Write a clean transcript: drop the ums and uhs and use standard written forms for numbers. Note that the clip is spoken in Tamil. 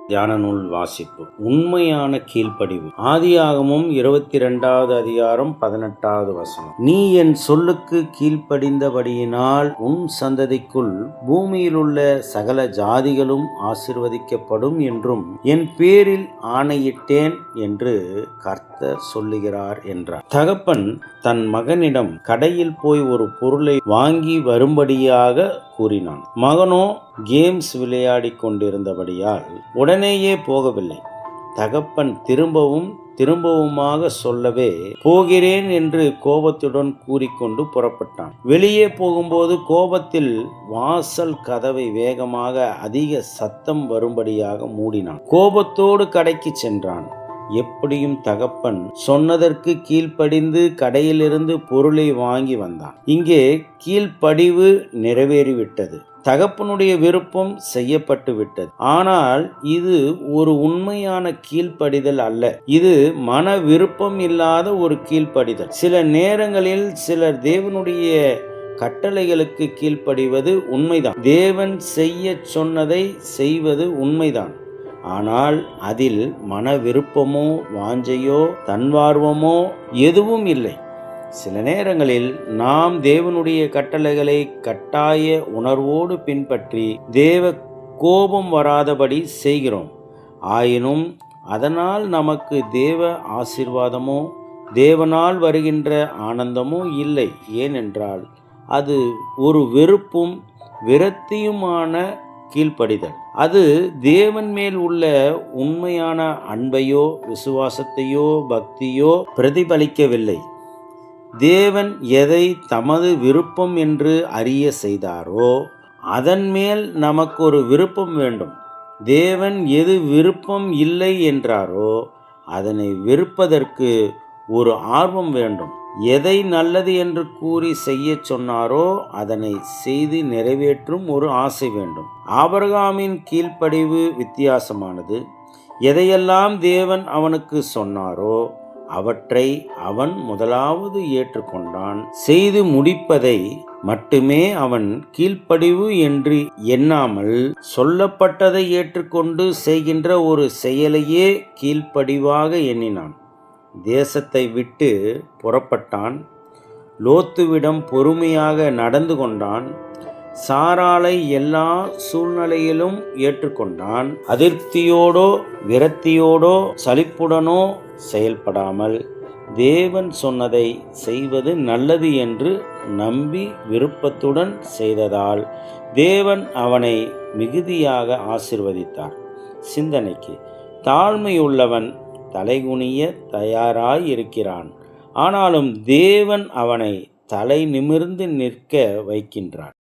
தியான நூல் வாசிப்பு. உண்மையான கீழ்ப்படிவு. ஆதியாகமம் 22வது அதிகாரம் 18வது வசனம். நீ என் சொல்லுக்கு கீழ்ப்படிந்தபடியினால் உன் சந்ததிக்குள் பூமியில் உள்ள சகல ஜாதிகளும் ஆசீர்வதிக்கப்படும் என்றும் என் பேரில் ஆணையிட்டேன் என்று கர்த்தர் சொல்லுகிறார் என்றார். தகப்பன் தன் மகனிடம் கடையில் போய் ஒரு பொருளை வாங்கி வரும்படியாக கூறினான். மகனோ கேம்ஸ் விளையாடி கொண்டிருந்தபடியால் உடனேயே போகவில்லை. தகப்பன் திரும்பவுமாக சொல்லவே போகிறேன் என்று கோபத்துடன் கூறிக்கொண்டு புறப்பட்டான். வெளியே போகும்போது கோபத்தில் வாசல் கதவை வேகமாக அதிக சத்தம் வரும்படியாக மூடினான். கோபத்தோடு கடைக்கு சென்றான். எப்படியும் தகப்பன் சொன்னதற்கு கீழ்ப்படிந்து கடையிலிருந்து பொருளை வாங்கி வந்தான். இங்கே கீழ்ப்படிவு நிறைவேறிவிட்டது. தகப்பனுடைய விருப்பம் செய்யப்பட்டு விட்டது. ஆனால் இது ஒரு உண்மையான கீழ்ப்படிதல் அல்ல. இது மன விருப்பம் இல்லாத ஒரு கீழ்ப்படிதல். சில நேரங்களில் சிலர் தேவனுடைய கட்டளைகளுக்கு கீழ்ப்படிவது உண்மைதான். தேவன் செய்ய சொன்னதை செய்வது உண்மைதான். ஆனால் அதில் மன விருப்பமோ வாஞ்சையோ தன்வார்வமோ எதுவும் இல்லை. சில நேரங்களில் நாம் தேவனுடைய கட்டளைகளை கட்டாய உணர்வோடு பின்பற்றி தேவ கோபம் வராதபடி செய்கிறோம். ஆயினும் அதனால் நமக்கு தேவ ஆசீர்வாதமோ தேவனால் வருகின்ற ஆனந்தமோ இல்லை. ஏனென்றால் அது ஒரு வெறுப்பும் விரக்தியுமான கீழ்ப்படிதல். அது தேவன் மேல் உள்ள உண்மையான அன்பையோ விசுவாசத்தையோ பக்தியோ பிரதிபலிக்கவில்லை. தேவன் எதை தமது விருப்பம் என்று அறிய செய்தாரோ அதன் மேல் நமக்கு ஒரு விருப்பம் வேண்டும். தேவன் எது விருப்பம் இல்லை என்றாரோ அதனை வெறுப்பதற்கு ஒரு ஆர்வம் வேண்டும். எதை நல்லது என்று கூறி செய்ய சொன்னாரோ அதனை செய்து நிறைவேற்றும் ஒரு ஆசை வேண்டும். ஆபிரகாமின் கீழ்ப்படிவு வித்தியாசமானது. எதையெல்லாம் தேவன் அவனுக்கு சொன்னாரோ அவற்றை அவன் முதலாவது ஏற்றுக்கொண்டான். செய்து முடிப்பதை மட்டுமே அவன் கீழ்ப்படிவு என்று எண்ணாமல் சொல்லப்பட்டதை ஏற்றுக்கொண்டு செய்கின்ற ஒரு செயலையே கீழ்ப்படிவாக எண்ணினான். தேசத்தை விட்டு புறப்பட்டான். லோத்துவிடம் பொறுமையாக நடந்து கொண்டான். சாராளை எல்லா சூழ்நிலையிலும் ஏற்றுக்கொண்டான். அதிருப்தியோடோ விரக்தியோடோ சலிப்புடனோ செயல்படாமல் தேவன் சொன்னதை செய்வது நல்லது என்று நம்பி விருப்பத்துடன் செய்ததால் தேவன் அவனை மிகுதியாக ஆசீர்வதித்தார். சிந்தனைக்கு. தாழ்மையுள்ளவன் தலைகுனிய தயாராய் இருக்கிறான். ஆனாலும் தேவன் அவனை தலை நிமிர்ந்து நிற்க வைக்கின்றார்.